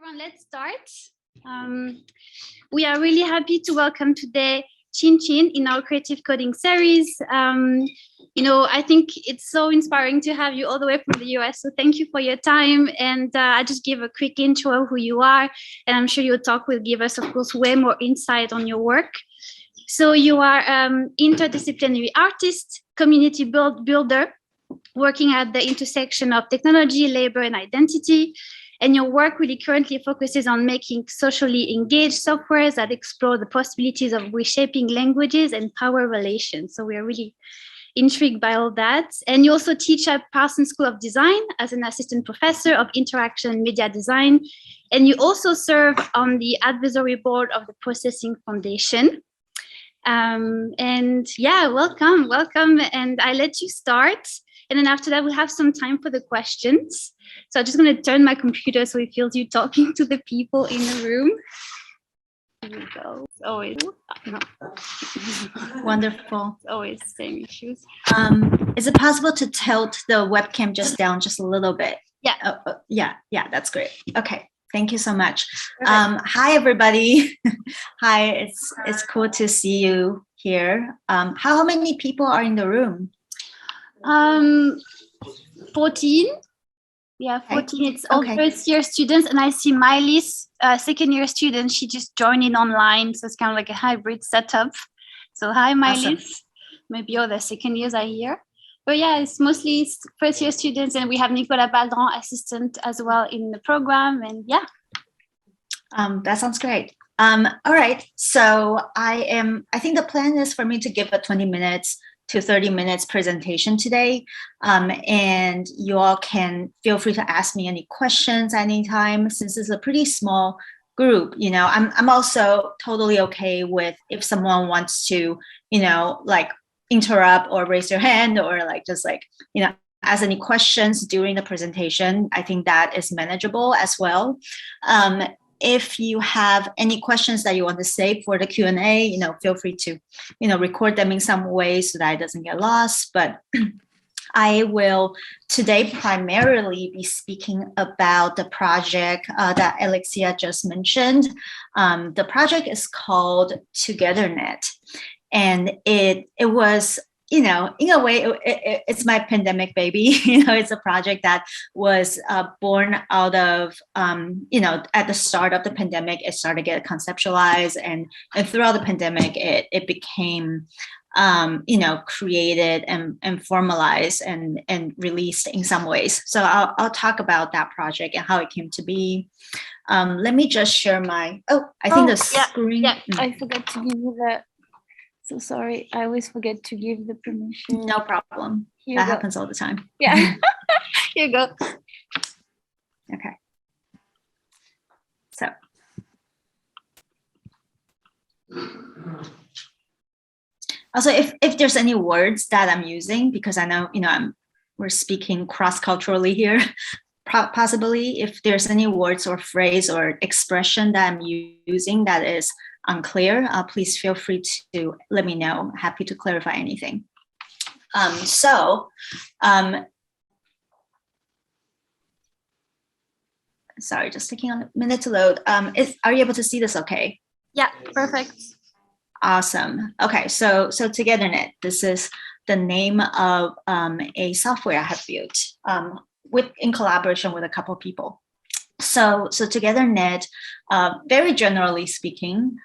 everyone, let's start. We are really happy to welcome today Xin Xin in our creative coding series. I think it's so inspiring to have you all the way from the US. So thank you for your time. And I just give a quick intro of who you are. And I'm sure your talk will give us, of course, way more insight on your work. So you are interdisciplinary artist, community builder, working at the intersection of technology, labor, and identity. And your work really currently focuses on making socially engaged softwares that explore the possibilities of reshaping languages and power relations. So we are really intrigued by all that. And you also teach at Parsons School of Design as an assistant professor of interaction and media design. And you also serve on the advisory board of the Processing Foundation. And yeah, welcome. And I let you start. And then after that, we'll have some time for the questions. So I'm just going to turn my computer so it feels you talking to the people in the room. Here we go. It's always wonderful. It's always the same issues. Is it possible to tilt the webcam just down just a little bit? Yeah. Yeah, that's great. Okay, thank you so much. Hi, everybody. Hi, it's cool to see you here. How many people are in the room? 14. Yeah, 14. It's all first year students, and I see Miley's second year student. She just joined in online, so it's kind of like a hybrid setup. So hi, Miley. Awesome. Maybe other second years are here, but yeah, it's mostly first year students, and we have Nicolas Baldran, assistant as well in the program, and yeah. That sounds great. All right, so I think the plan is for me to give a 20 minutes to 30 minutes presentation today. And you all can feel free to ask me any questions anytime, since it's a pretty small group. I'm also totally okay with if someone wants to, like interrupt or raise your hand or ask any questions during the presentation. I think that is manageable as well. If you have any questions that you want to save for the Q&A, feel free to, record them in some way so that it doesn't get lost. But I will today primarily be speaking about the project that Alexia just mentioned. The project is called Togethernet, and it was, in a way, it's my pandemic baby. It's a project that was born out of, at the start of the pandemic, it started to get conceptualized, and throughout the pandemic, it became, created and formalized and released in some ways. So I'll talk about that project and how it came to be. Let me just share my, screen. Yeah, I forgot to give you the. So sorry, I always forget to give the permission. No problem. That happens all the time. Yeah, here you go. Okay. So. Also, if there's any words that I'm using, because I know, we're speaking cross-culturally here, possibly if there's any words or phrase or expression that I'm using that is unclear, please feel free to let me know. Happy to clarify anything. Sorry, just taking a minute to load. Are you able to see this okay? Yeah, perfect. Awesome. Okay, so Togethernet, this is the name of a software I have built in collaboration with a couple of people. So Togethernet, very generally speaking,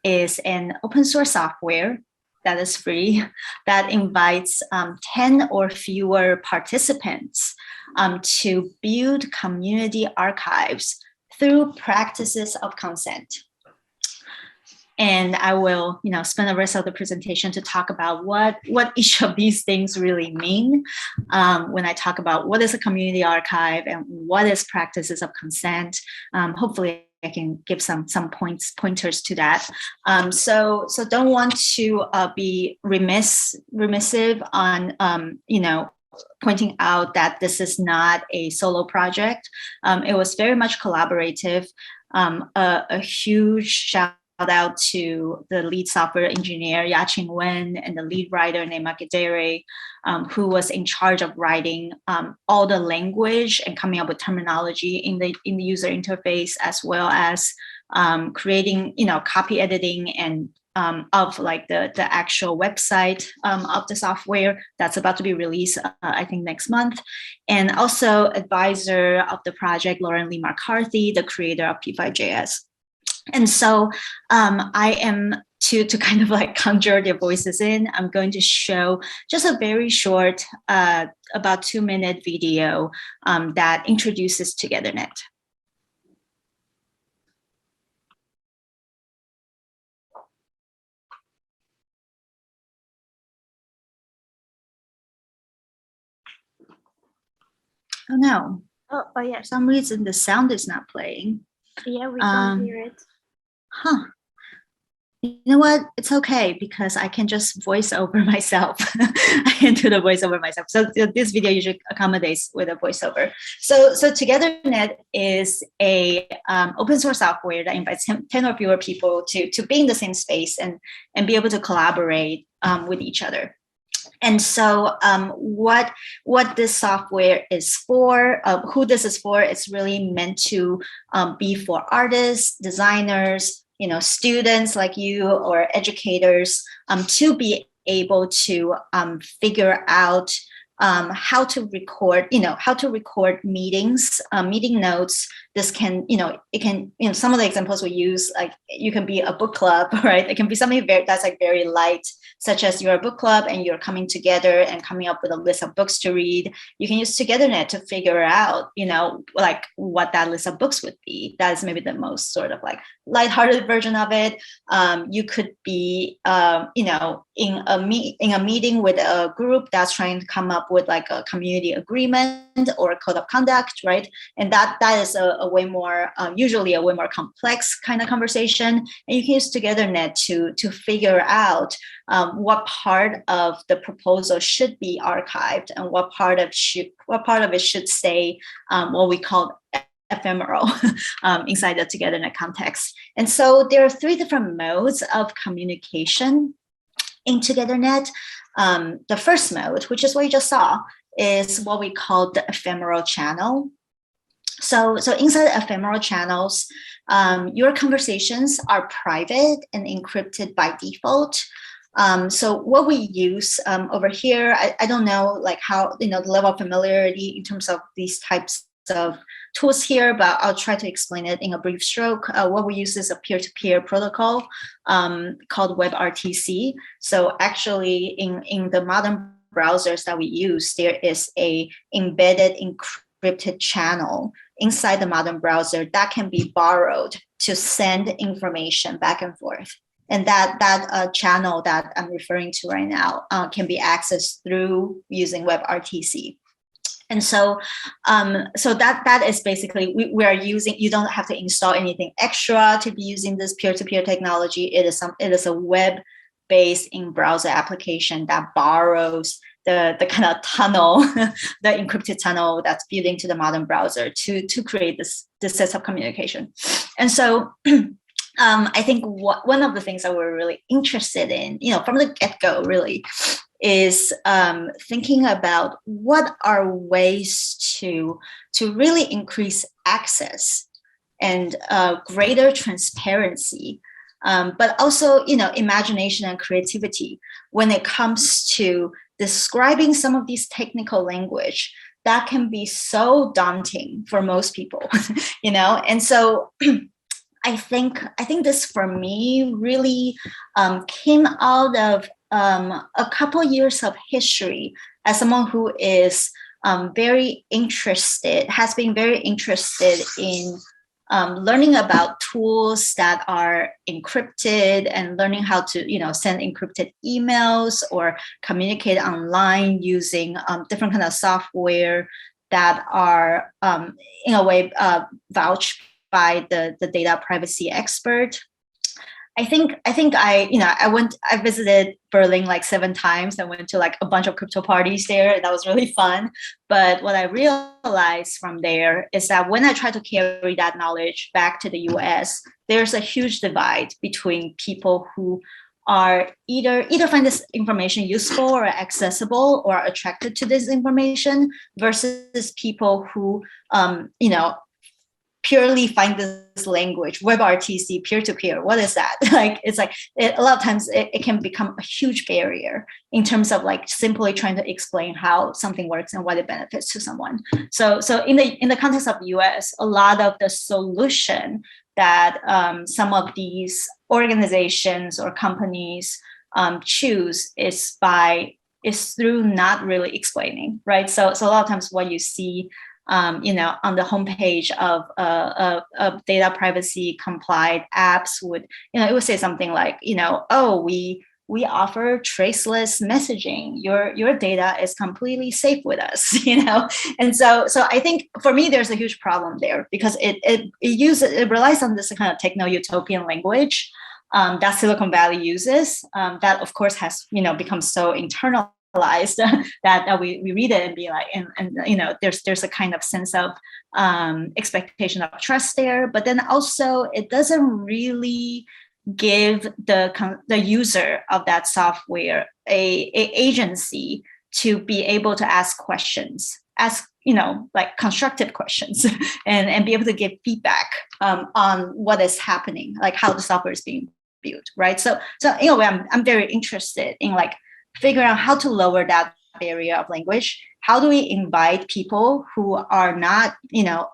is an open source software that is free, that invites 10 or fewer participants to build community archives through practices of consent. And I will, spend the rest of the presentation to talk about what each of these things really mean when I talk about what is a community archive and what is practices of consent. Hopefully, I can give some pointers to that. So don't want to be remissive on pointing out that this is not a solo project. It was very much collaborative. A huge shout out to the lead software engineer, Yaqing Wen, and the lead writer, Nema Gedere, who was in charge of writing all the language and coming up with terminology in the user interface, as well as creating, copy editing and of like the actual website of the software that's about to be released, I think next month. And also advisor of the project, Lauren Lee McCarthy, the creator of P5JS. And so I am, to kind of like conjure their voices in, I'm going to show just a very short, about 2-minute video that introduces Togethernet. Oh no. Oh yeah. For some reason, the sound is not playing. Yeah, we don't hear it. Huh. You know what? It's okay, because I can just voice over myself. I can do the voiceover myself. So this video usually accommodates with a voiceover. So Togethernet is a open source software that invites 10 or fewer people to be in the same space and be able to collaborate with each other. And so what this software is for, who this is for, it's really meant to be for artists, designers, students like you, or educators, to be able to figure out how to record, meetings, meeting notes. This can, it can, some of the examples we use, like you can be a book club, right? It can be something that's like very light, such as you're a book club and you're coming together and coming up with a list of books to read. You can use Togethernet to figure out, like what that list of books would be. That is maybe the most sort of like lighthearted version of it. You could be, in a meeting with a group that's trying to come up with like a community agreement or a code of conduct, right? And that is a way more, usually a way more complex kind of conversation. And you can use Togethernet to figure out what part of the proposal should be archived and what part of it should stay what we call ephemeral inside the Togethernet context. And so there are 3 different modes of communication in Togethernet. The first mode, which is what you just saw, is what we call the ephemeral channel. So inside ephemeral channels, your conversations are private and encrypted by default. So what we use over here, I don't know like how, the level of familiarity in terms of these types of tools here, but I'll try to explain it in a brief stroke. What we use is a peer-to-peer protocol called WebRTC. So actually in the modern browsers that we use, there is a embedded encrypted channel inside the modern browser that can be borrowed to send information back and forth. And that channel that I'm referring to right now can be accessed through using WebRTC. And so that is basically, we are using, you don't have to install anything extra to be using this peer-to-peer technology. It is a web-based in-browser application that borrows the kind of tunnel, the encrypted tunnel that's built into the modern browser to create this set of communication. And so I think one of the things that we're really interested in, from the get-go really, is thinking about what are ways to really increase access and greater transparency, but also imagination and creativity when it comes to describing some of these technical language that can be so daunting for most people, and so I think this for me really came out of a couple years of history as someone who is has been very interested in learning about tools that are encrypted and learning how to send encrypted emails or communicate online using different kind of software that are in a way vouched by the data privacy expert. I visited Berlin like 7 times. I went to like a bunch of crypto parties there. That was really fun. But what I realized from there is that when I try to carry that knowledge back to the US, there's a huge divide between people who are either find this information useful or accessible or are attracted to this information versus people who, purely find this language, WebRTC, peer-to-peer. What is that? A lot of times it can become a huge barrier in terms of like simply trying to explain how something works and what it benefits to someone. So in the context of the US, a lot of the solution that some of these organizations or companies choose is through not really explaining, right? So a lot of times what you see on the homepage of data privacy compliant apps would, it would say something like, oh, we offer traceless messaging. Your data is completely safe with us, And so I think for me, there's a huge problem there because it relies on this kind of techno-utopian language that Silicon Valley uses, that of course has, become so internalized that we read it and be like, and there's a kind of sense of expectation of trust there, but then also it doesn't really give the user of that software a agency to be able to ask questions, like constructive questions, and be able to give feedback on what is happening, like how the software is being built, right? So in a way, I'm very interested in like figuring out how to lower that barrier of language. How do we invite people who are not,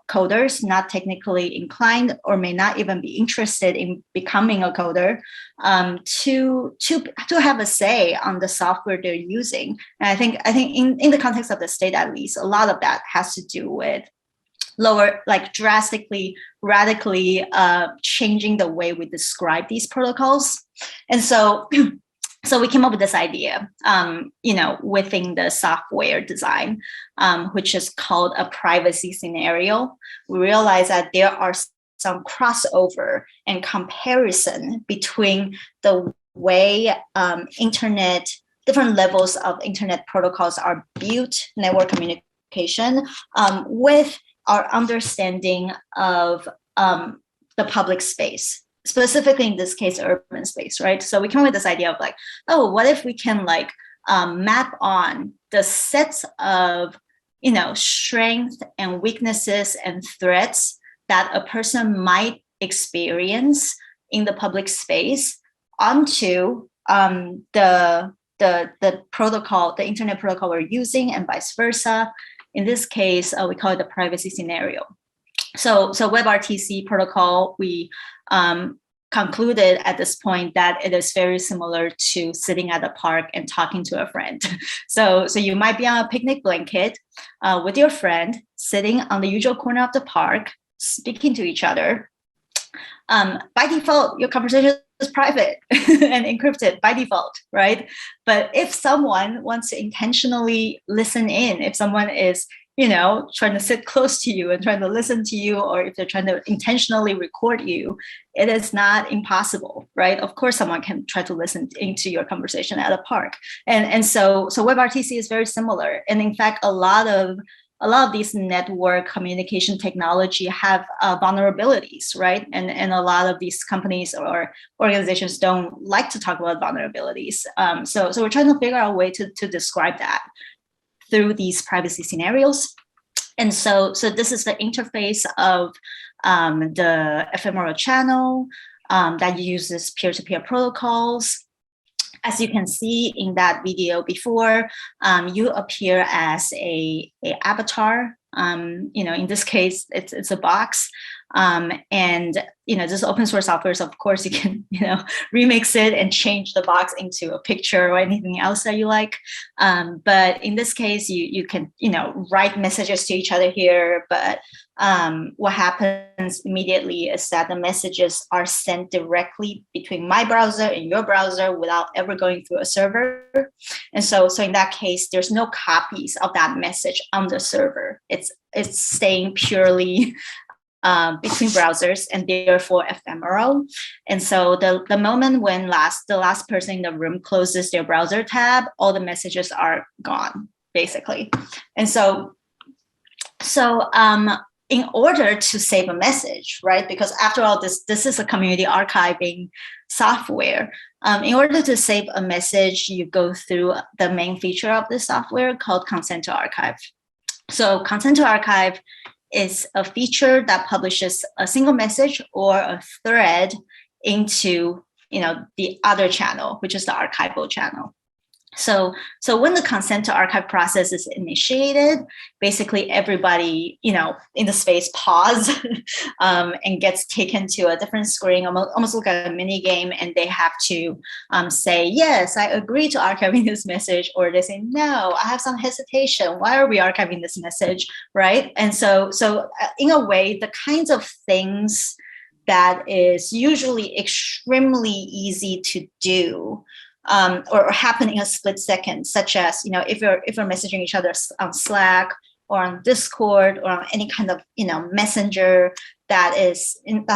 coders, not technically inclined, or may not even be interested in becoming a coder, to have a say on the software they're using? And I think in the context of the state, at least, a lot of that has to do with drastically, radically changing the way we describe these protocols. And so we came up with this idea, within the software design, which is called a privacy scenario. We realized that there are some crossover and comparison between the way different levels of internet protocols are built, network communication, with our understanding of the public space. Specifically in this case, urban space, right? So we come up with this idea of like, oh, what if we can map on the sets of, strengths and weaknesses and threats that a person might experience in the public space onto the protocol, the internet protocol we're using, and vice versa. In this case, we call it the privacy scenario. So WebRTC protocol, we concluded at this point that it is very similar to sitting at a park and talking to a friend. So you might be on a picnic blanket with your friend, sitting on the usual corner of the park, speaking to each other. By default, your conversation is private and encrypted by default, right? But if someone wants to intentionally listen in, if someone is trying to sit close to you and trying to listen to you, or if they're trying to intentionally record you, it is not impossible, right? Of course, someone can try to listen into your conversation at a park. And so WebRTC is very similar. And in fact, a lot of these network communication technology have vulnerabilities, right? And a lot of these companies or organizations don't like to talk about vulnerabilities. So we're trying to figure out a way to describe that through these privacy scenarios. And so this is the interface of the ephemeral channel that uses peer-to-peer protocols. As you can see in that video before, you appear as a avatar. In this case, it's a box. And this open source software, so of course you can remix it and change the box into a picture or anything else that you like. But in this case, you can write messages to each other here. But what happens immediately is that the messages are sent directly between my browser and your browser without ever going through a server. And so in that case, there's no copies of that message on the server. It's staying purely between browsers and therefore ephemeral. And so the moment when the last person in the room closes their browser tab, all the messages are gone, basically. And so in order to save a message, right? Because after all, this is a community archiving software. In order to save a message, you go through the main feature of the software called consent to archive. So consent to archive is a feature that publishes a single message or a thread into, the other channel, which is the archival channel. So when the consent to archive process is initiated, basically everybody, in the space pause and gets taken to a different screen, almost like a mini game, and they have to say, yes, I agree to archiving this message, or they say, no, I have some hesitation. Why are we archiving this message, right? And so in a way, the kinds of things that is usually extremely easy to do, or happen in a split second, such as, if you're messaging each other on Slack or on Discord or on any kind of, messenger that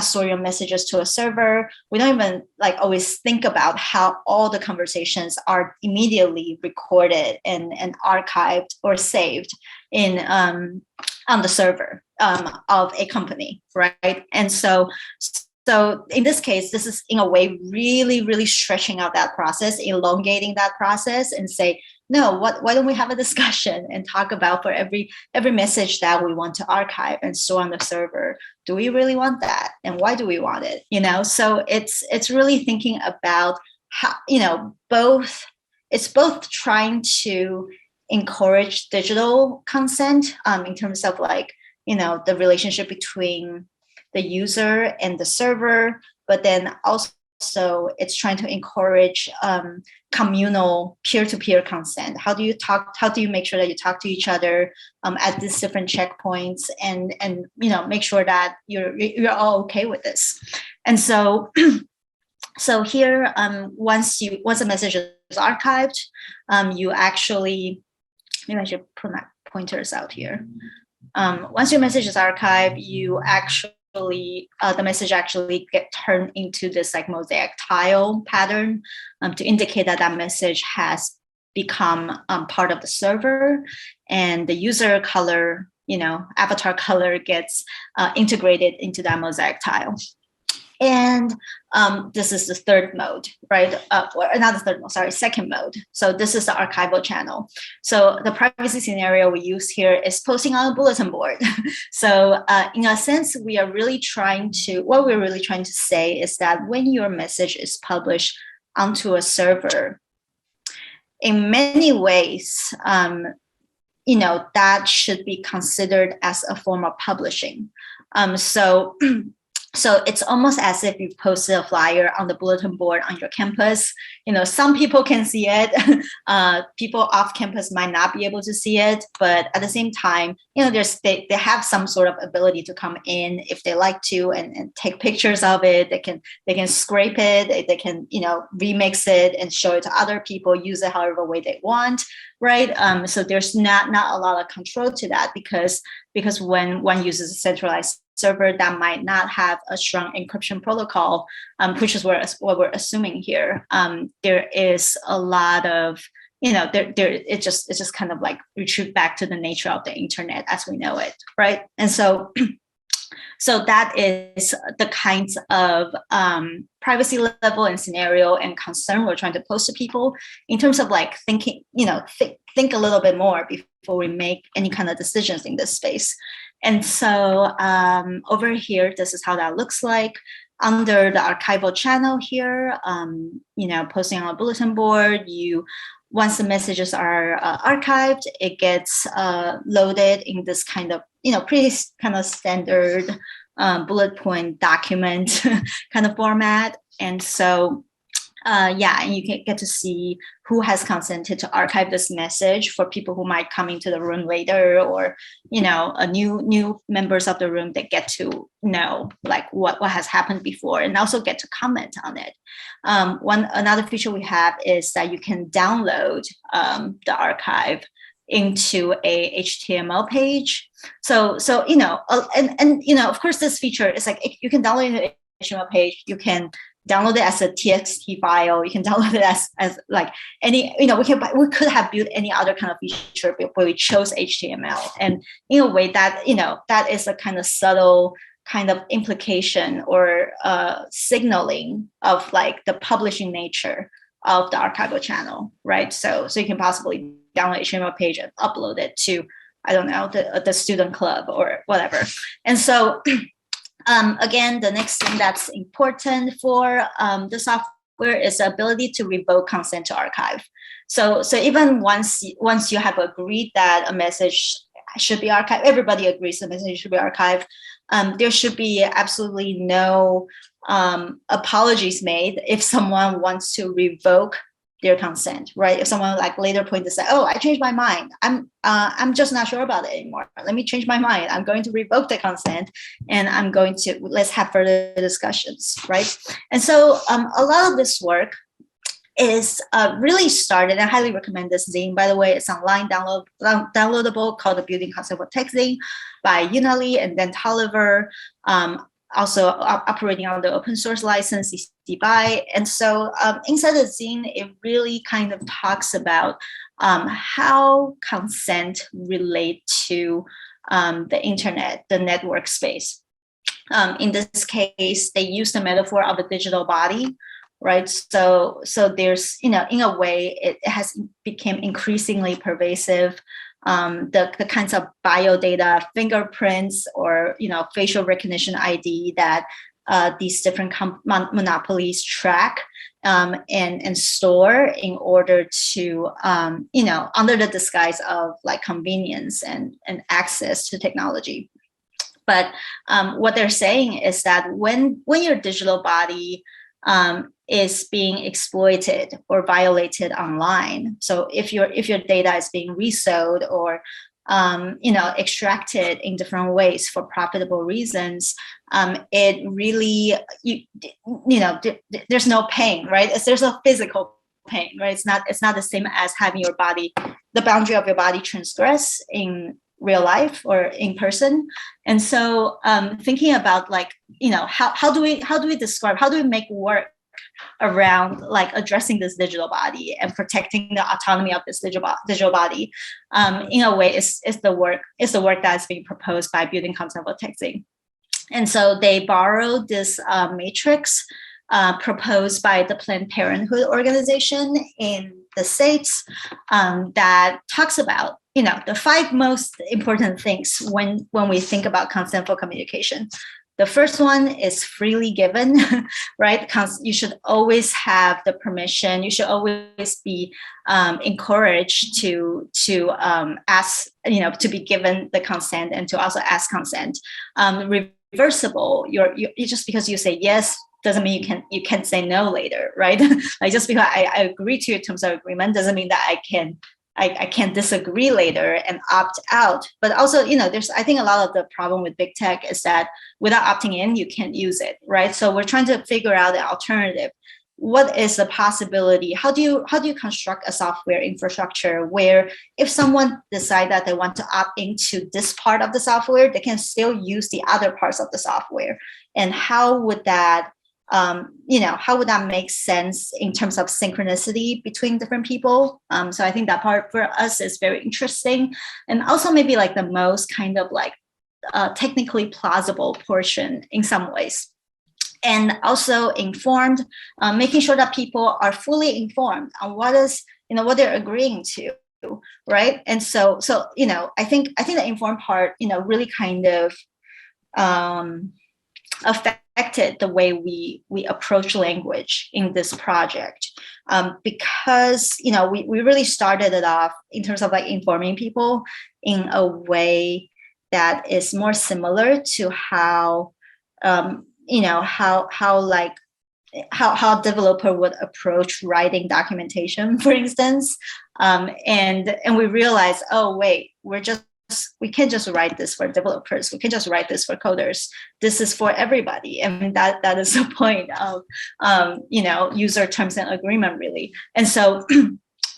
store your messages to a server, we don't even always think about how all the conversations are immediately recorded and archived or saved in on the server of a company, right? And so in this case, this is in a way really, really stretching out that process, elongating that process, and say, no, why don't we have a discussion and talk about for every message that we want to archive and store on the server, do we really want that? And why do we want it? So it's really thinking about how, it's both trying to encourage digital consent in terms of the relationship between the user and the server, but then also it's trying to encourage communal peer-to-peer consent. How do you make sure that you talk to each other at these different checkpoints and make sure that you're all okay with this? And so so here, once a message is archived, you actually, maybe I should put my pointers out here. Once your message is archived, you actually the message actually get turned into this mosaic tile pattern to indicate that message has become part of the server, and the user color, avatar color gets integrated into that mosaic tile. And this is the third mode, right? Or not the third mode, sorry, second mode. So this is the archival channel. So the privacy scenario we use here is posting on a bulletin board. So in a sense, what we're really trying to say is that when your message is published onto a server, in many ways, that should be considered as a form of publishing. So it's almost as if you posted a flyer on the bulletin board on your campus. Some people can see it. People off campus might not be able to see it, but at the same time, they have some sort of ability to come in if they like to and take pictures of it. They can scrape it. They can remix it and show it to other people. Use it however way they want, right? So there's not a lot of control to that because when one uses a centralized server that might not have a strong encryption protocol, which is what we're assuming here. There is a lot of, it's just kind of retreat back to the nature of the internet as we know it, right? And so that is the kinds of privacy level and scenario and concern we're trying to pose to people in terms of thinking, think a little bit more before we make any kind of decisions in this space. And so over here, this is how that looks like. Under the archival channel here, posting on a bulletin board, once the messages are archived, it gets loaded in this kind of, pretty kind of standard bullet point document kind of format. And so, and you can get to see who has consented to archive this message for people who might come into the room later, or a new members of the room that get to know what has happened before and also get to comment on it. Another feature we have is that you can download the archive into a HTML page. So of course this feature is you can download an HTML page, you can download it as a TXT file. You can download it as like any, we could have built any other kind of feature, but we chose HTML. And in a way that, that is a kind of subtle kind of implication or signaling of like the publishing nature of the archival channel, right? So you can possibly download HTML page and upload it to, I don't know, the student club or whatever. And so again, the next thing that's important for the software is the ability to revoke consent to archive. So even once you have agreed that a message should be archived, everybody agrees the message should be archived. There should be absolutely no apologies made if someone wants to revoke their consent, right? If someone like later point to say, "Oh, I changed my mind. I'm just not sure about it anymore. Let me change my mind. I'm going to revoke the consent, and I'm going to let's have further discussions," right? And so a lot of this work is really started. I highly recommend this zine. By the way, it's online downloadable, called The Building Concept of Text Zine by Unali and Dan Tolliver. Also operating on the open source license, CC BY. And so inside the zine, it really kind of talks about how consent relate to the internet, the network space. In this case, they use the metaphor of a digital body, right? So there's, in a way, it has become increasingly pervasive. The kinds of biodata, fingerprints, or facial recognition ID that these different monopolies track and store in order to under the disguise of like convenience and access to technology. But what they're saying is that when your digital body is being exploited or violated online. So if your data is being resold or extracted in different ways for profitable reasons, it really there's no pain, right? There's a physical pain, right? It's not the same as having your body, the boundary of your body transgress in real life or in person. And so thinking about like how do we describe, how do we make work around like addressing this digital body and protecting the autonomy of this digital body in a way is the work that's being proposed by Building Concept of Text Zine. And so they borrowed this matrix proposed by the Planned Parenthood organization in the States that talks about the 5 most important things when we think about consentful communication. The first one is freely given, right? You should always have the permission. You should always be encouraged to ask, to be given the consent and to also ask consent. Reversible. You just because you say yes doesn't mean you can say no later, right? Like just because I agree to your terms of agreement doesn't mean that I can disagree later and opt out. But also, I think a lot of the problem with big tech is that without opting in, you can't use it, right? So we're trying to figure out the alternative. What is the possibility? How do you construct a software infrastructure where if someone decide that they want to opt into this part of the software, they can still use the other parts of the software? And how would that make sense in terms of synchronicity between different people? So I think that part for us is very interesting, and also maybe like the most kind of like technically plausible portion in some ways. And also informed, making sure that people are fully informed on what they're agreeing to, right? And so I think the informed part, really kind of affected the way we approach language in this project, because we really started it off in terms of like informing people in a way that is more similar to how how a developer would approach writing documentation, for instance, and we realized, oh wait, we can't just write this for developers. We can't just write this for coders. This is for everybody. And that is the point of, user terms and agreement, really. And so,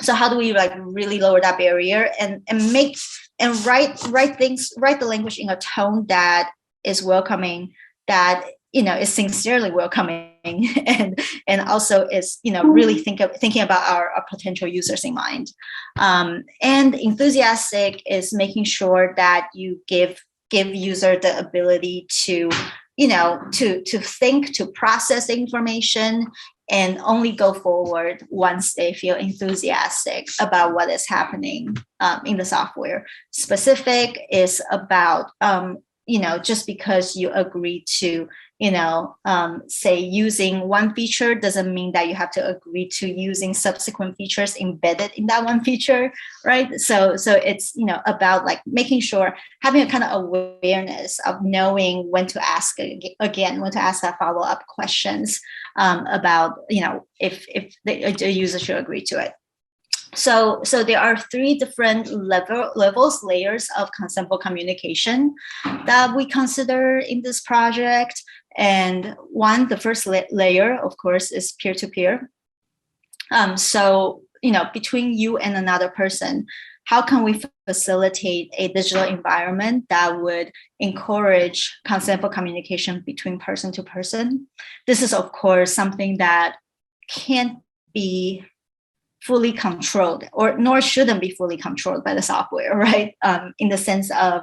how do we like really lower that barrier and write the language in a tone that is welcoming, that, is sincerely welcoming, and also is, really thinking about our potential users in mind. And enthusiastic is making sure that you give user the ability to, to think, to process the information, and only go forward once they feel enthusiastic about what is happening in the software. Specific is about, just because you agree to, say using one feature doesn't mean that you have to agree to using subsequent features embedded in that one feature, right? So it's, about like making sure, having a kind of awareness of knowing when to ask again, when to ask that follow-up questions about, if the user should agree to it. So there are three different layers of consentful communication that we consider in this project. And the first layer, of course, is peer-to-peer. So, between you and another person, how can we facilitate a digital environment that would encourage consentful communication between person to person? This is, of course, something that can't be fully controlled, or nor shouldn't be fully controlled by the software, right? In the sense of,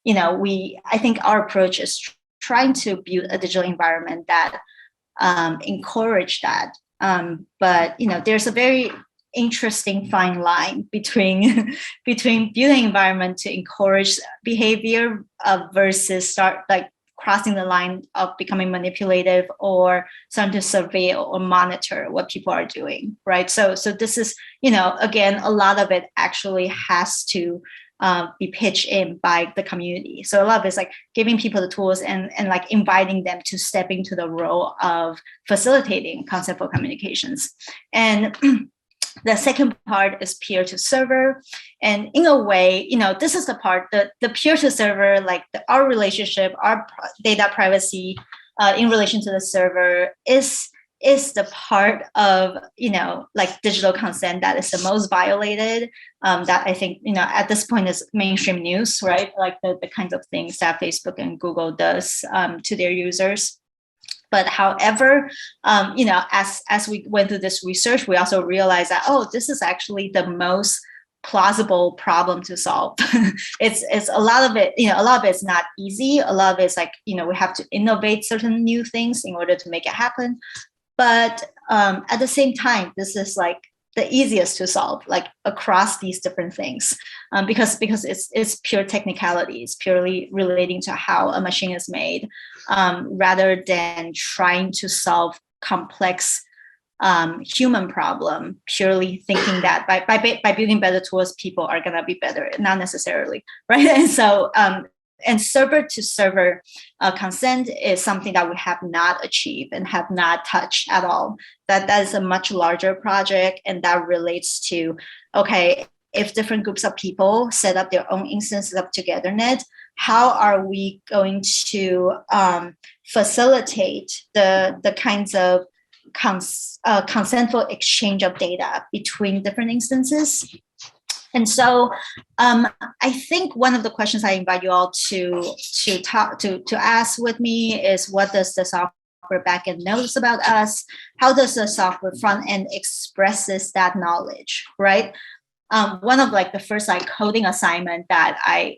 I think our approach is trying to build a digital environment that encourage that. But there's a very interesting fine line between building environment to encourage behavior versus start like crossing the line of becoming manipulative or starting to surveil or monitor what people are doing, right? So this is, again, a lot of it actually has to be pitched in by the community. So a lot of it's like giving people the tools and like inviting them to step into the role of facilitating consentful communications. And the second part is peer to server. And in a way, this is the part that the peer to server, like our relationship, our data privacy in relation to the server is the part of, like digital consent that is the most violated. That I think, at this point is mainstream news, right? Like the kinds of things that Facebook and Google does to their users. But however, as we went through this research, we also realized that, this is actually the most plausible problem to solve. It's a lot of it, a lot of it's not easy. A lot of it's like, we have to innovate certain new things in order to make it happen. But at the same time, this is like the easiest to solve, like across these different things, because it's pure technicality. It's purely relating to how a machine is made, rather than trying to solve complex human problem, purely thinking that by building better tools, people are gonna be better, not necessarily, right? And so and server to server consent is something that we have not achieved and have not touched at all. That is a much larger project, and that relates to, okay, if different groups of people set up their own instances of Togethernet, how are we going to facilitate the kinds of consentful exchange of data between different instances? And so I think one of the questions I invite you all to ask with me is, what does the software backend knows about us? How does the software front end expresses that knowledge, right? One of like the first like coding assignment that I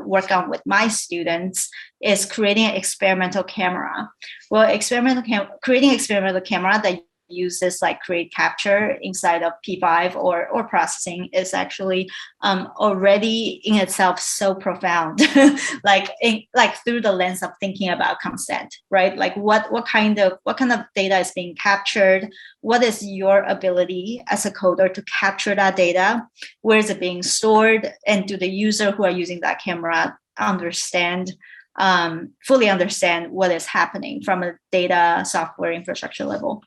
work on with my students is creating an experimental camera. Well, creating an experimental camera that uses like create capture inside of P5 or processing is actually already in itself so profound, like through the lens of thinking about consent, right? Like what kind of data is being captured? What is your ability as a coder to capture that data? Where is it being stored? And do the user who are using that camera fully understand what is happening from a data software infrastructure level?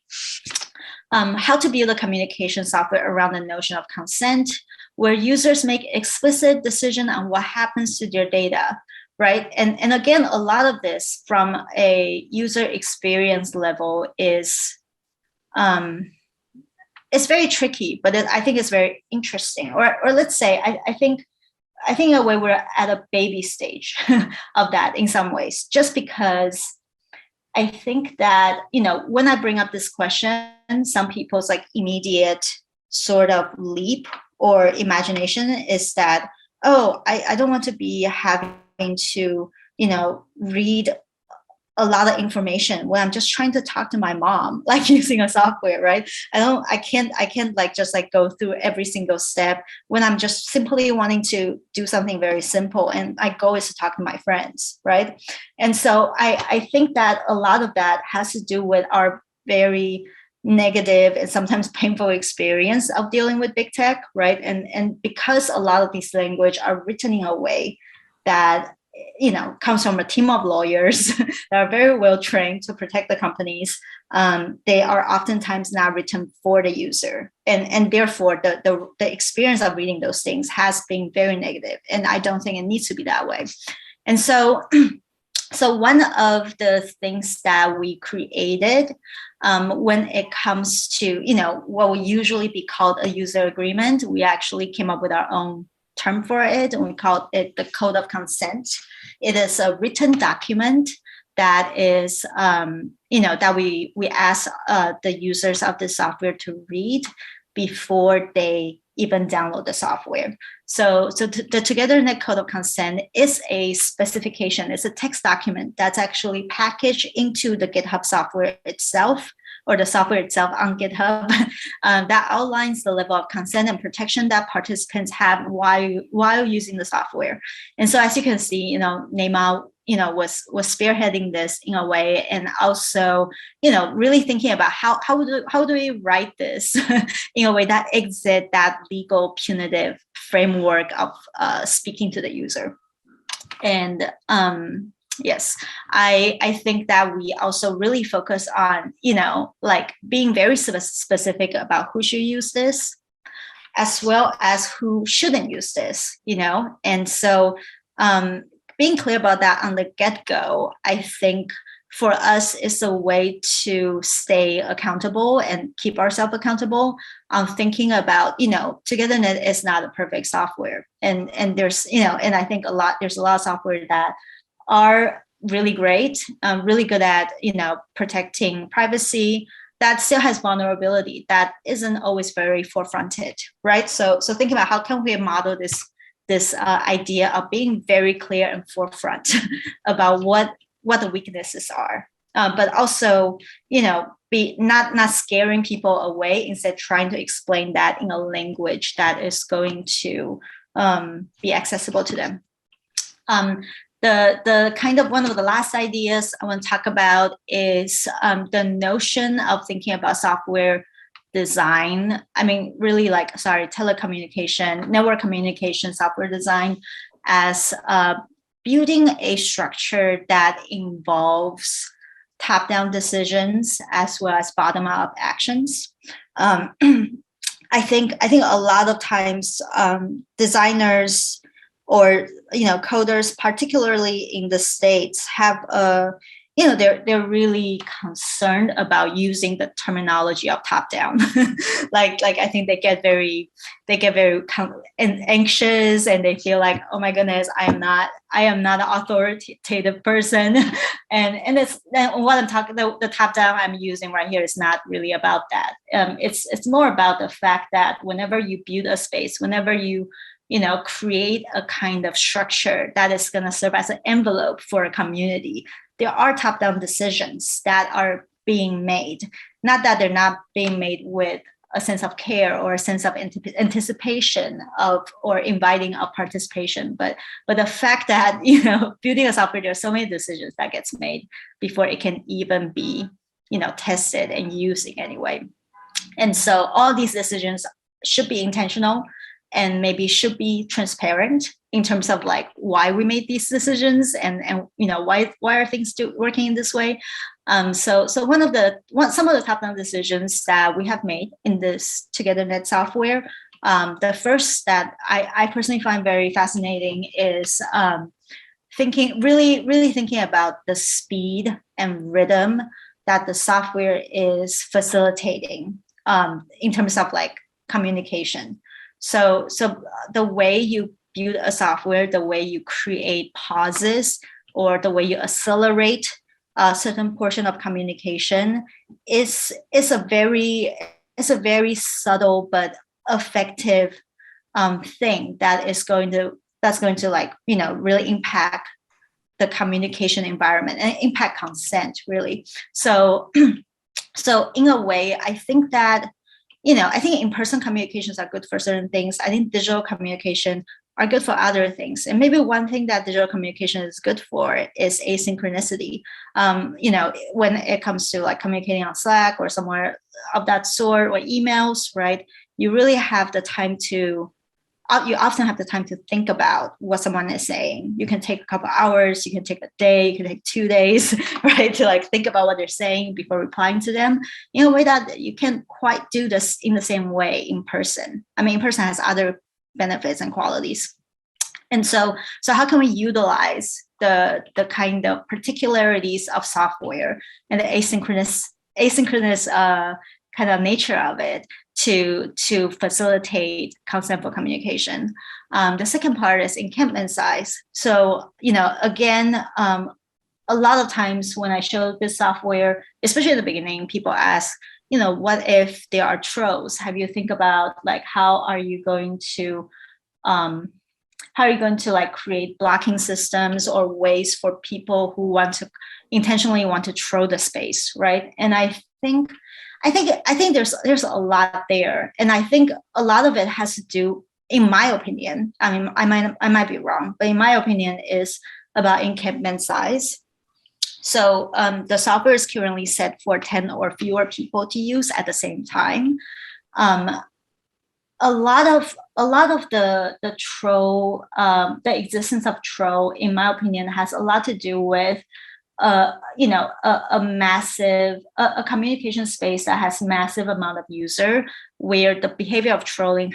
How to build a communication software around the notion of consent, where users make explicit decision on what happens to their data, right? And again, a lot of this from a user experience level is it's very tricky, but I think it's very interesting. Or let's say, I think in a way we're at a baby stage of that in some ways, just because I think that, when I bring up this question, some people's like immediate sort of leap or imagination is that, oh, I don't want to be having to, read a lot of information when I'm just trying to talk to my mom, like using a software, right? I can't like just like go through every single step when I'm just simply wanting to do something very simple. And my goal is to talk to my friends, right? And so I think that a lot of that has to do with our very negative and sometimes painful experience of dealing with big tech, right? And because a lot of these language are written in a way that comes from a team of lawyers that are very well trained to protect the companies. They are oftentimes not written for the user, and therefore the experience of reading those things has been very negative. And I don't think it needs to be that way. And so, so one of the things that we created when it comes to what would usually be called a user agreement, we actually came up with our own term for it, and we call it the Code of Consent. It is a written document that is, that we ask the users of the software to read before they even download the software. So the Togethernet Code of Consent is a specification. It's a text document that's actually packaged into the GitHub software itself, or the software itself on GitHub, that outlines the level of consent and protection that participants have while using the software. And so, as you can see, Neymar, was spearheading this in a way, and also, really thinking about how do we write this in a way that exit that legal punitive framework of speaking to the user. And yes, I think that we also really focus on, like being very specific about who should use this, as well as who shouldn't use this, And so being clear about that on the get-go, I think for us is a way to stay accountable and keep ourselves accountable on thinking about, Togethernet is not a perfect software. And there's, and I think there's a lot of software that are really great, really good at, protecting privacy, that still has vulnerability that isn't always very forefronted, right? So think about how can we model this idea of being very clear and forefront about what the weaknesses are, but also, be not scaring people away, instead trying to explain that in a language that is going to be accessible to them. The kind of one of the last ideas I want to talk about is the notion of thinking about software design. I mean, really telecommunication, network communication, software design as building a structure that involves top-down decisions as well as bottom-up actions. I think a lot of times designers or coders, particularly in the States, have they're really concerned about using the terminology of top down. like I think they get very anxious, and they feel like, oh my goodness, I am not an authoritative person. and what I'm talking, the top down I'm using right here is not really about that. It's more about the fact that whenever you build a space, whenever you create a kind of structure that is going to serve as an envelope for a community, there are top-down decisions that are being made. Not that they're not being made with a sense of care or a sense of anticipation of or inviting of participation, but the fact that building a software, there are so many decisions that gets made before it can even be tested and used in any way. And so all these decisions should be intentional, and maybe should be transparent in terms of like why we made these decisions, and why are things working in this way. So some of the top-down decisions that we have made in this Togethernet software, the first that I personally find very fascinating is really thinking about the speed and rhythm that the software is facilitating in terms of like communication. So the way you build a software, the way you create pauses, or the way you accelerate a certain portion of communication is a very subtle but effective thing that's going to like, you know, really impact the communication environment and impact consent really. So so in a way, I think that, you know, I think in-person communications are good for certain things. I think digital communication are good for other things. And maybe one thing that digital communication is good for is asynchronicity. You know, when it comes to like communicating on Slack or somewhere of that sort, or emails, right? You really have the time to, you often have the time to think about what someone is saying. You can take a couple hours, you can take a day, you can take 2 days, right? To like think about what they're saying before replying to them in a way that you can't quite do this in the same way in person. I mean, in person has other benefits and qualities. And so how can we utilize the kind of particularities of software and the asynchronous kind of nature of it to facilitate consentful communication? The second part is encampment size. So, you know, again, a lot of times when I show this software, especially in the beginning, people ask, you know, what if there are trolls? Have you think about like how are you going to like create blocking systems or ways for people who intentionally want to troll the space, right? And I think there's a lot there, and I think a lot of it has to do, in my opinion, I mean, I might be wrong, but in my opinion, is about encampment size. So the software is currently set for 10 or fewer people to use at the same time. A lot of the troll, the existence of troll, in my opinion, has a lot to do with you know, a massive communication space that has massive amount of user, where the behavior of trolling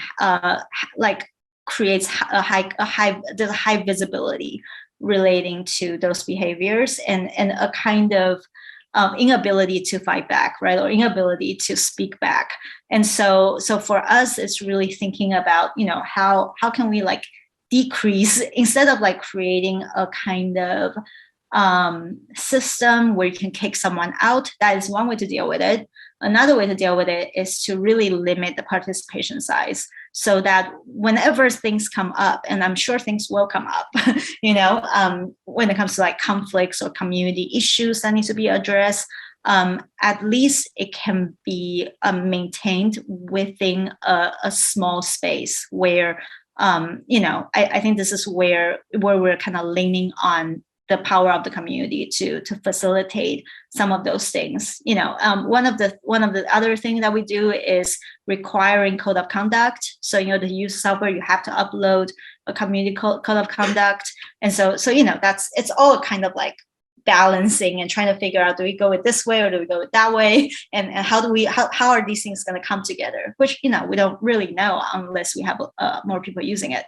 like creates a high visibility relating to those behaviors, and a kind of inability to fight back, right, or inability to speak back. And so for us, it's really thinking about, you know, how can we like decrease, instead of like creating a kind of system where you can kick someone out. That is one way to deal with it. Another way to deal with it is to really limit the participation size, so that whenever things come up, and I'm sure things will come up, you know, when it comes to like conflicts or community issues that need to be addressed, at least it can be maintained within a small space where, you know, I think this is where we're kind of leaning on the power of the community to facilitate some of those things. You know, one of the other things that we do is requiring code of conduct. So, you know, to use software, you have to upload a community code of conduct. And so, you know, it's all kind of like balancing and trying to figure out, do we go with this way or do we go with that way? And how are these things going to come together? Which, you know, we don't really know unless we have more people using it.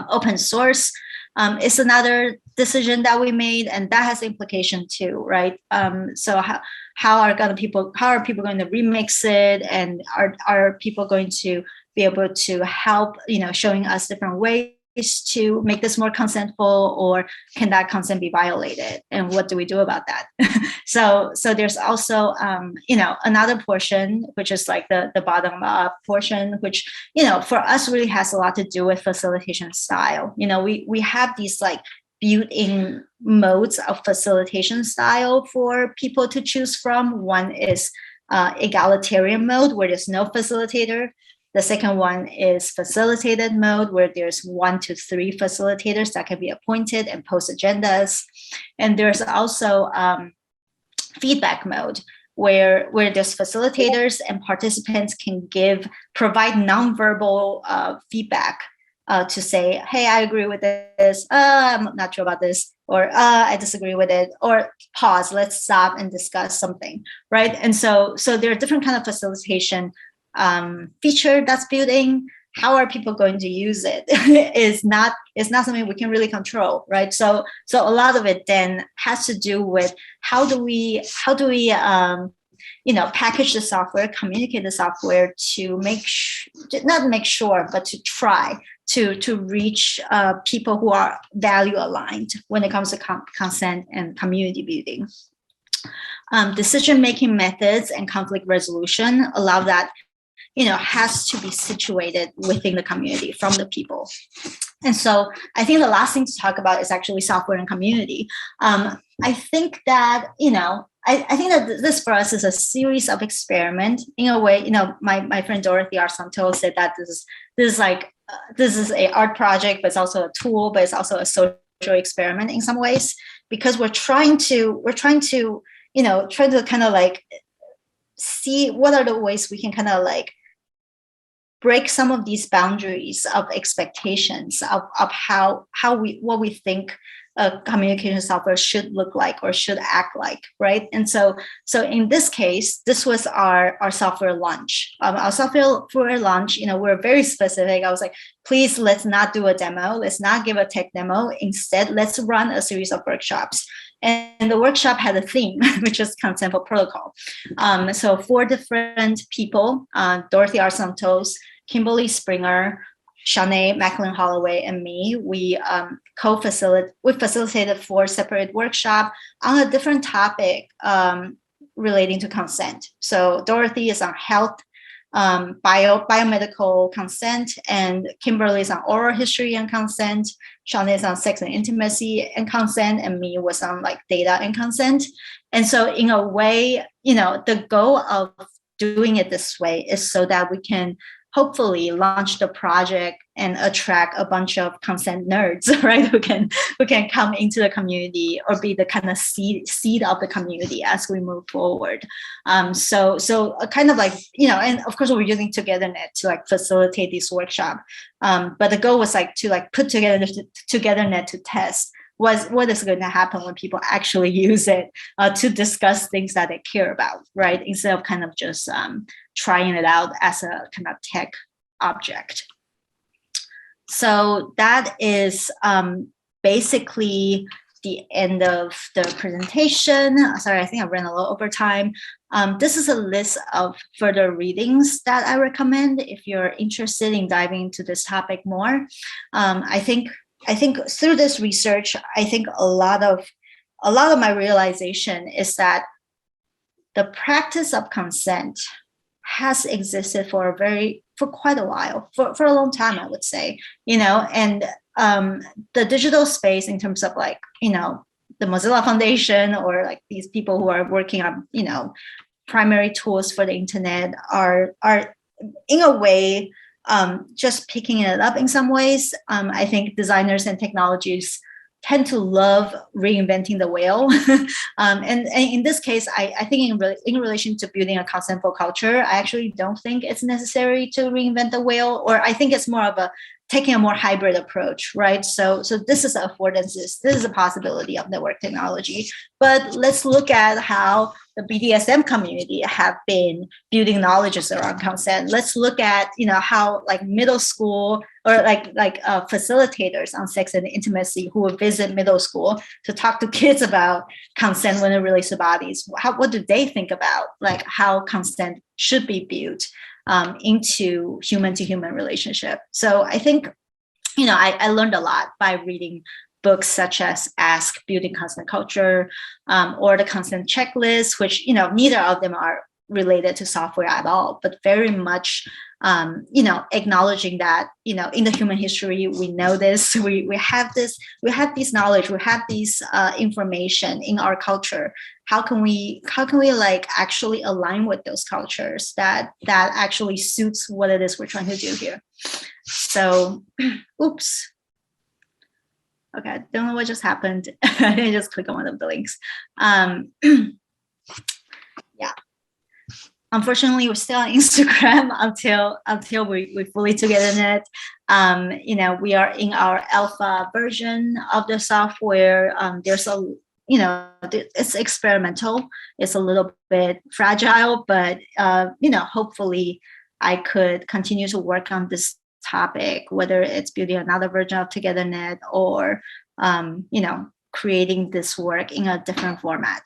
Open source is another decision that we made, and that has implication too, right? So how are people going to remix it, and are people going to be able to help, you know, showing us different ways to make this more consentful, or can that consent be violated, and what do we do about that? So there's also you know, another portion, which is like the bottom up portion, which, you know, for us really has a lot to do with facilitation style. You know, we have these like built-in modes of facilitation style for people to choose from. One is egalitarian mode, where there's no facilitator. The second one is facilitated mode, where there's 1 to 3 facilitators that can be appointed and post agendas. And there's also feedback mode, where there's facilitators and participants can provide nonverbal feedback to say, hey, I agree with this, I'm not sure about this, or I disagree with it, or pause, let's stop and discuss something, right? And so there are different kind of facilitation feature that's built in. How are people going to use it is not something we can really control, right? So a lot of it then has to do with how do we you know, package the software, communicate the software to to try to reach people who are value aligned when it comes to consent and community building. Decision-making methods and conflict resolution allow that, has to be situated within the community from the people. And so I think the last thing to talk about is actually software and community. I think that, I think that this for us is a series of experiment in a way. My friend Dorothy R. Santos said that this is a art project, but it's also a tool, but it's also a social experiment in some ways, because we're trying to kind of like see what are the ways we can kind of like break some of these boundaries of expectations of what we think communication software should look like or should act like, right? And so in this case, this was our software launch. Our software launch, we're very specific. I was like, please, let's not do a demo. Let's not give a tech demo. Instead, let's run a series of workshops. And the workshop had a theme, which is consent for protocol. So 4 different people, Dorothy R. Santos, Kimberly Springer, Shanae Macklin Holloway, and me, we facilitated 4 separate workshops on a different topic relating to consent. So Dorothy is on health, biomedical consent, and Kimberly is on oral history and consent. Shanae is on sex and intimacy and consent, and me was on like data and consent. And so in a way, the goal of doing it this way is so that we can hopefully launch the project and attract a bunch of consent nerds, right? Who can come into the community or be the kind of seed of the community as we move forward. So kind of like, and of course we're using Togethernet to like facilitate this workshop. But the goal was like to like put together Togethernet to test what is going to happen when people actually use it to discuss things that they care about, right? Instead of kind of just trying it out as a kind of tech object. So that is basically the end of the presentation. Sorry, I think I ran a little over time. This is a list of further readings that I recommend if you're interested in diving into this topic more. I think through this research, I think a lot of my realization is that the practice of consent has existed for quite a while, for a long time, I would say, and the digital space in terms of like, the Mozilla Foundation or like these people who are working on, primary tools for the internet are in a way, just picking it up in some ways. I think designers and technologists tend to love reinventing the wheel. And in this case, I think in relation to building a consentful culture, I actually don't think it's necessary to reinvent the wheel, or I think it's more of taking a more hybrid approach, right? So this is affordances. This is a possibility of network technology. But let's look at how the BDSM community have been building knowledges around consent. Let's look at how like middle school or like facilitators on sex and intimacy who will visit middle school to talk to kids about consent when it relates to bodies. What do they think about like how consent should be built into human-to-human relationship? So I think, I learned a lot by reading books such as Ask Building Consent Culture or the Consent Checklist, which, neither of them are related to software at all, but very much, acknowledging that, in the human history, we know this, we have this knowledge, we have these information in our culture. How can we like actually align with those cultures that actually suits what it is we're trying to do here? So, oops. Okay, don't know what just happened. I just click on one of the links. Yeah. Unfortunately, we're still on Instagram until we fully Togethernet. We are in our alpha version of the software. There's it's experimental. It's a little bit fragile, but hopefully I could continue to work on this topic, whether it's building another version of Togethernet or creating this work in a different format.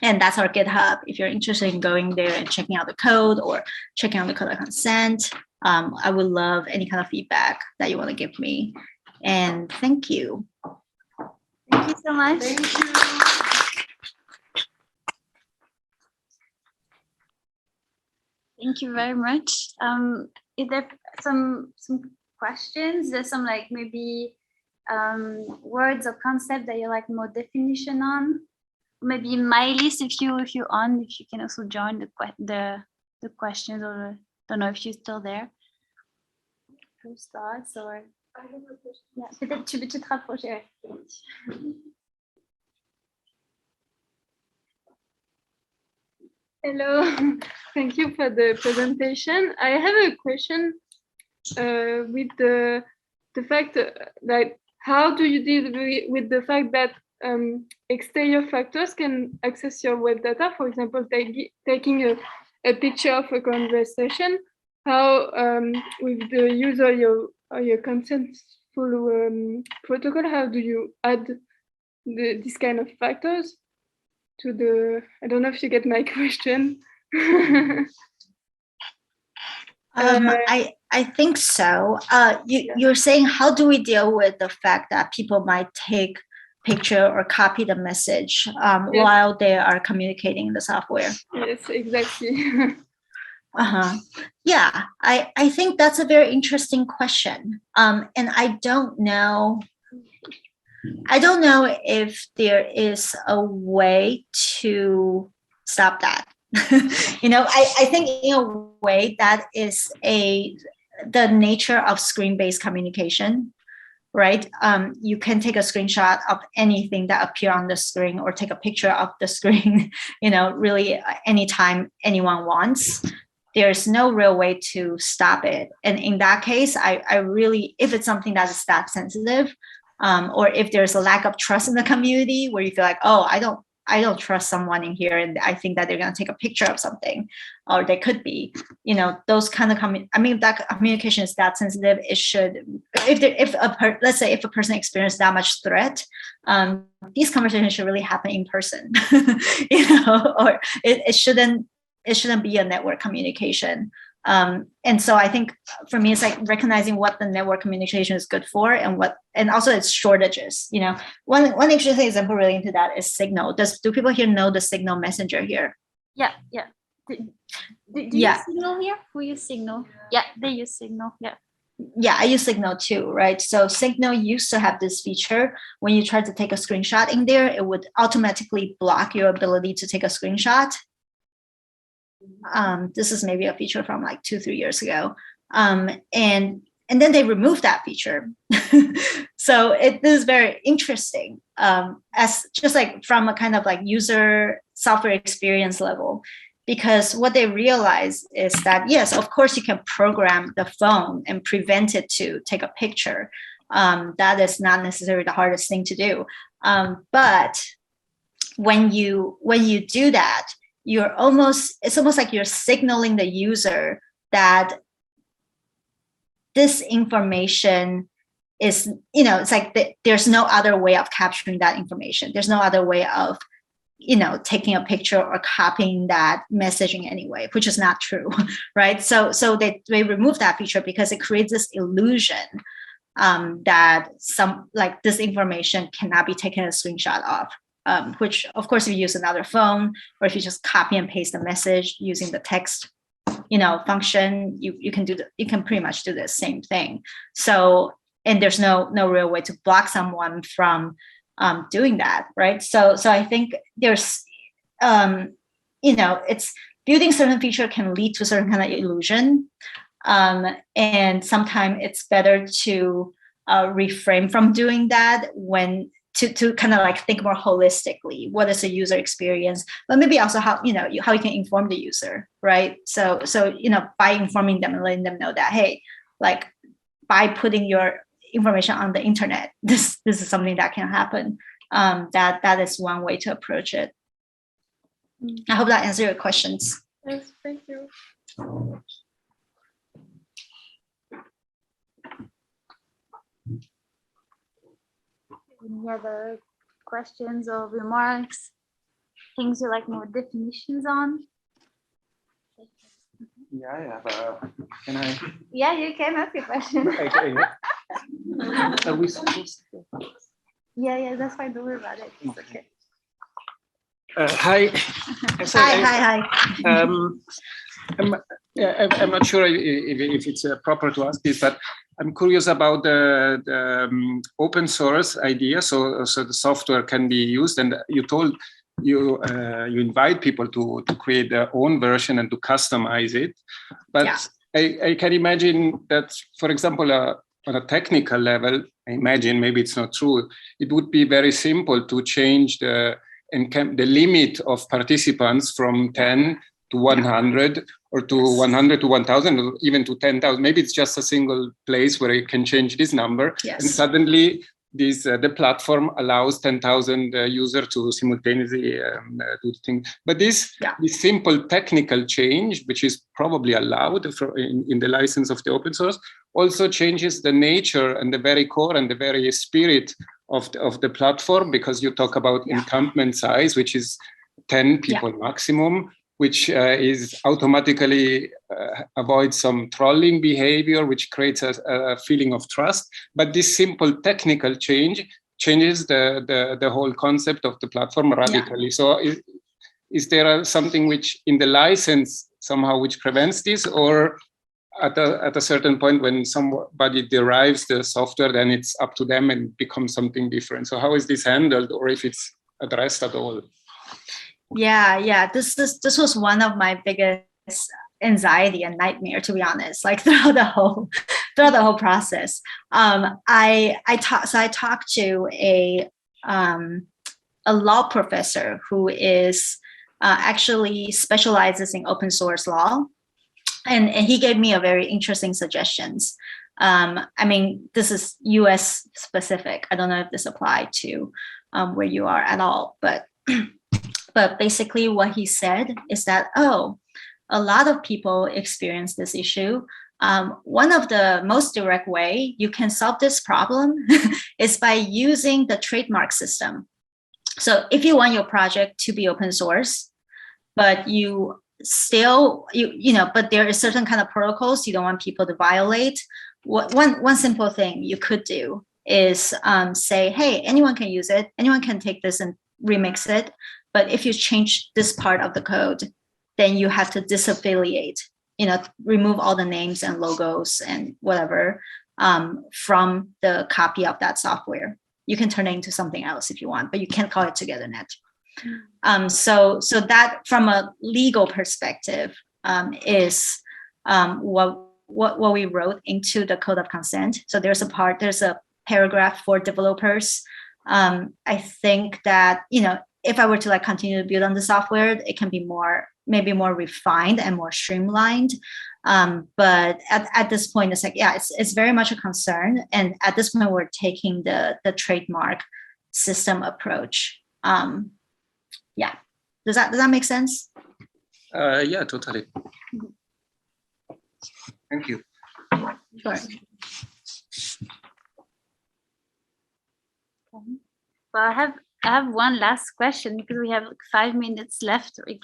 And that's our GitHub. If you're interested in going there and checking out the code or checking out the code of consent, I would love any kind of feedback that you want to give me. And thank you. Thank you so much. Thank you. Thank you very much. Is there some questions? There's some like maybe words or concept that you like more definition on? Maybe Miley, if you can also join the questions, or don't know if you're still there. First thoughts or yeah, peut-être tu peux te rapprocher. Hello, thank you for the presentation. I have a question with the fact that how do you deal with the fact that exterior factors can access your web data? For example, taking a picture of a conversation. How with the use of your consentful protocol, how do you add this kind of factors to the? I don't know if you get my question. I think so. You're saying, how do we deal with the fact that people might take picture or copy the message Yes. while they are communicating in the software? Yes, exactly. Yeah, I think that's a very interesting question. And I don't know if there is a way to stop that. I think in a way that is the nature of screen-based communication, right? You can take a screenshot of anything that appear on the screen or take a picture of the screen, really anytime anyone wants. There's no real way to stop it. And in that case, I really, if it's something that is that sensitive, or if there's a lack of trust in the community where you feel like, oh, I don't trust someone in here, and I think that they're going to take a picture of something, or they could be, those kind of if that communication is that sensitive, it should, let's say if a person experienced that much threat, these conversations should really happen in person, or it shouldn't be a network communication. And so I think for me, it's like recognizing what the network communication is good for, and also its shortages. One interesting example relating to that is Signal. Do people here know the Signal messenger here? Yeah. Do you use Signal here? Who use Signal? Yeah, they use Signal. Yeah, I use Signal too, right? So Signal used to have this feature. When you try to take a screenshot in there, it would automatically block your ability to take a screenshot. This is maybe a feature from like 2-3 years ago. And then they removed that feature. So it is very interesting, as just like from a kind of like user software experience level, because what they realize is that, yes, of course you can program the phone and prevent it to take a picture. That is not necessarily the hardest thing to do. But when you do that, it's almost like you're signaling the user that this information is, it's like there's no other way of capturing that information. There's no other way of, taking a picture or copying that message in any way, which is not true, right? So they remove that feature because it creates this illusion that this information cannot be taken a screenshot of. Which, of course, if you use another phone, or if you just copy and paste the message using the text, function, you can pretty much do the same thing. So, and there's no real way to block someone from doing that, right? So I think there's, it's building certain feature can lead to certain kind of illusion, and sometimes it's better to refrain from doing that when. To kind of like think more holistically, what is the user experience, but maybe also how you can inform the user, right? So by informing them and letting them know that, hey, like by putting your information on the internet, this is something that can happen. That is one way to approach it. I hope that answers your questions. Yes, thank you. Any other questions or remarks? Things you like more definitions on? Yeah, I have. Can I? Yeah, you can ask a question. Okay. Are we supposed to? Yeah, that's fine. Don't worry about it. It's okay. Hi. Hi. I'm not sure if it's proper to ask this, but I'm curious about the open source idea. So the software can be used, and you told you invite people to create their own version and to customize it. But yeah. I can imagine that, for example, on a technical level, I imagine, maybe it's not true, it would be very simple to change the limit of participants from 10 to 100, or to 100 to 1,000, or even to 10,000. Maybe it's just a single place where you can change this number. Yes. And suddenly the platform allows 10,000 users to simultaneously do the thing. But this simple technical change, which is probably allowed in the license of the open source, also changes the nature and the very core and the very spirit of the platform, because you talk about encampment size, which is 10 people maximum, which is automatically avoids some trolling behavior, which creates a feeling of trust. But this simple technical change changes the whole concept of the platform radically. So is there something which in the license somehow which prevents this, or at a certain point when somebody derives the software, then it's up to them and becomes something different? So how is this handled, or if it's addressed at all? Yeah. This was one of my biggest anxiety and nightmare, to be honest. Like throughout the whole process, I talked to a law professor who is actually specializes in open source law, and he gave me a very interesting suggestions. I mean, this is U.S. specific. I don't know if this applied to where you are at all, but. But basically what he said is that, a lot of people experience this issue. One of the most direct way you can solve this problem is by using the trademark system. So if you want your project to be open source, but you still, but there is certain kind of protocols you don't want people to violate, one simple thing you could do is say, hey, anyone can use it. Anyone can take this and remix it. But if you change this part of the code, then you have to disaffiliate, remove all the names and logos and whatever from the copy of that software. You can turn it into something else if you want, but you can't call it Togethernet. So that from a legal perspective is what we wrote into the code of consent. So there's a paragraph for developers. I think that, if I were to continue to build on the software, it can be maybe more refined and more streamlined. But at this point, it's it's very much a concern. And at this point, we're taking the trademark system approach. Does that make sense? Yeah, totally. Thank you. Sure. Well, I have one last question, because we have 5 minutes left. It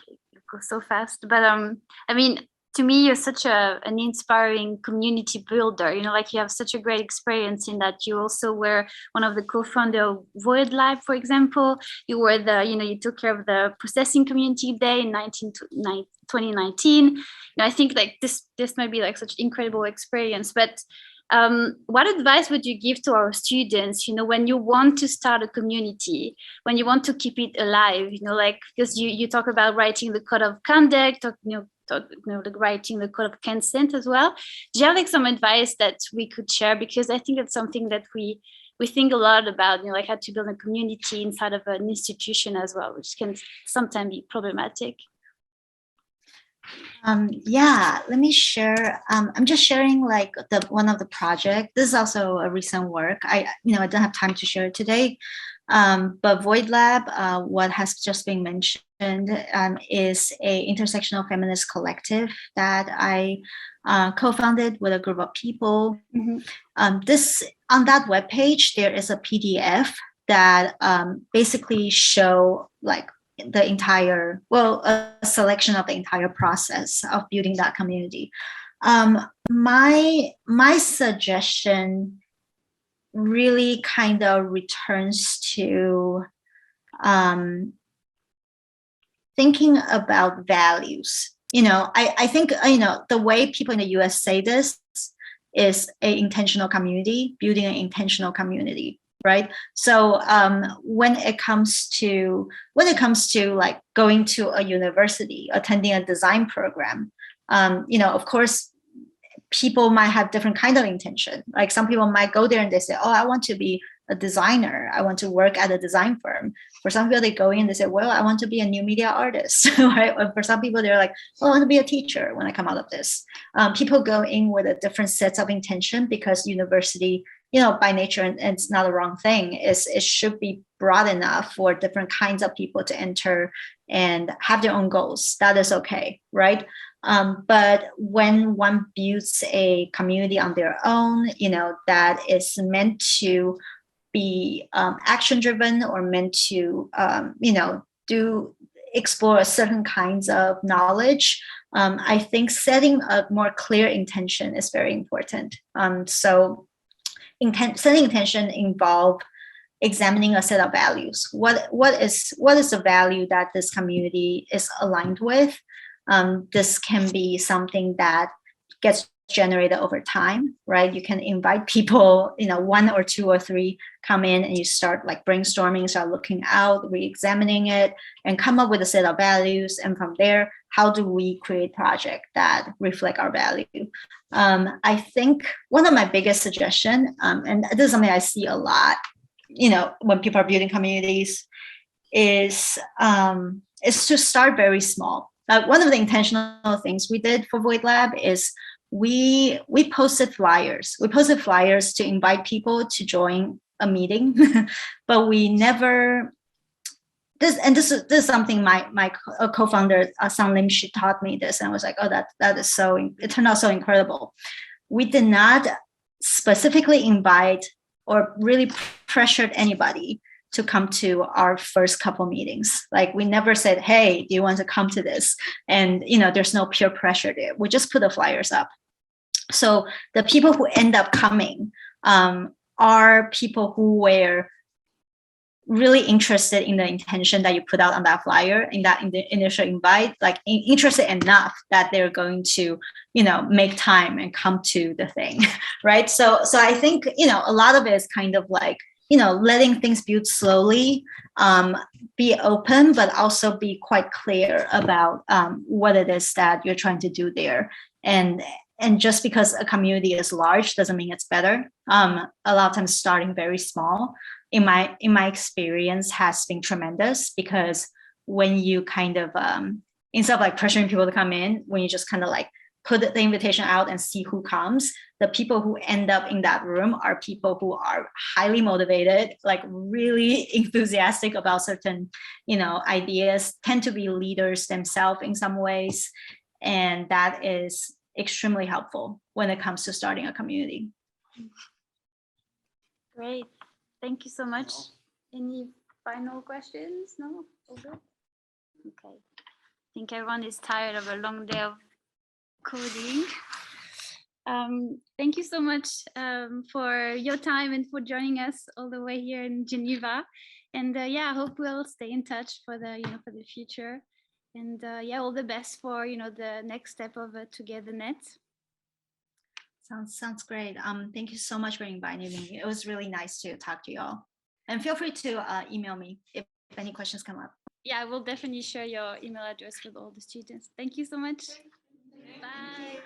goes so fast. But I mean, to me, you're such an inspiring community builder. You have such a great experience in that you also were one of the co-founders of Void Lab, for example. You were you took care of the processing community day in 2019. I think this might be such an incredible experience. But what advice would you give to our students, when you want to start a community, when you want to keep it alive, because you talk about writing the code of conduct, or, writing the code of consent as well. Do you have some advice that we could share? Because I think it's something that we think a lot about, how to build a community inside of an institution as well, which can sometimes be problematic. Let me share. I'm just sharing one of the project. This is also a recent work. I don't have time to share it today. But Void Lab, what has just been mentioned, is a intersectional feminist collective that I co-founded with a group of people. Mm-hmm. On that webpage, there is a PDF that basically show the entire, a selection of the entire process of building that community. My suggestion really kind of returns to thinking about values I think, the way people in the US say this is a intentional community, building an intentional community, right? So when it comes to like going to a university, attending a design program, of course, people might have different kind of intention. Like some people might go there and they say, oh, I want to be a designer. I want to work at a design firm. For some people, they go in and they say, well, I want to be a new media artist, right? Or for some people, they're like, oh, I want to be a teacher when I come out of this. People go in with a different sets of intention because university, by nature, and it's not a wrong thing, it should be broad enough for different kinds of people to enter and have their own goals. That is okay, right? But when one builds a community on their own, that is meant to be action driven or meant to, explore certain kinds of knowledge, I think setting a more clear intention is very important. So setting intention involve examining a set of values. What is the value that this community is aligned with? This can be something that gets generated over time, right? You can invite people, 1 or 2 or 3 come in and you start like brainstorming, start looking out, re-examining it, and come up with a set of values. And from there, how do we create projects that reflect our value? I think one of my biggest suggestions, and this is something I see a lot, when people are building communities, is to start very small. One of the intentional things we did for Void Lab is we posted flyers. We posted flyers to invite people to join a meeting, but we never. This is something my co-founder Sang Lim, she taught me this, and I was like, oh, that is so. It turned out so incredible. We did not specifically invite or really pressured anybody to come to our first couple meetings. Like we never said, hey, do you want to come to this? And there's no peer pressure there. We just put the flyers up. So the people who end up coming are people who were really interested in the intention that you put out on that flyer, in the initial invite, like interested enough that they're going to, make time and come to the thing, right? So I think, a lot of it is kind of like, letting things build slowly, be open, but also be quite clear about what it is that you're trying to do there. And just because a community is large doesn't mean it's better. A lot of times starting very small, in my experience, has been tremendous, because when you kind of, instead of like pressuring people to come in, when you just kind of like put the invitation out and see who comes, the people who end up in that room are people who are highly motivated, like really enthusiastic about certain, ideas, tend to be leaders themselves in some ways. And that is extremely helpful when it comes to starting a community. Great. Thank you so much. Any final questions? No? All good? Okay. I think everyone is tired of a long day of coding. Thank you so much for your time and for joining us all the way here in Geneva. And I hope we'll stay in touch for the for the future. And all the best for the next step of Togethernet. Sounds great. Thank you so much for inviting me. It was really nice to talk to you all. And feel free to email me if any questions come up. Yeah, I will definitely share your email address with all the students. Thank you so much. Bye.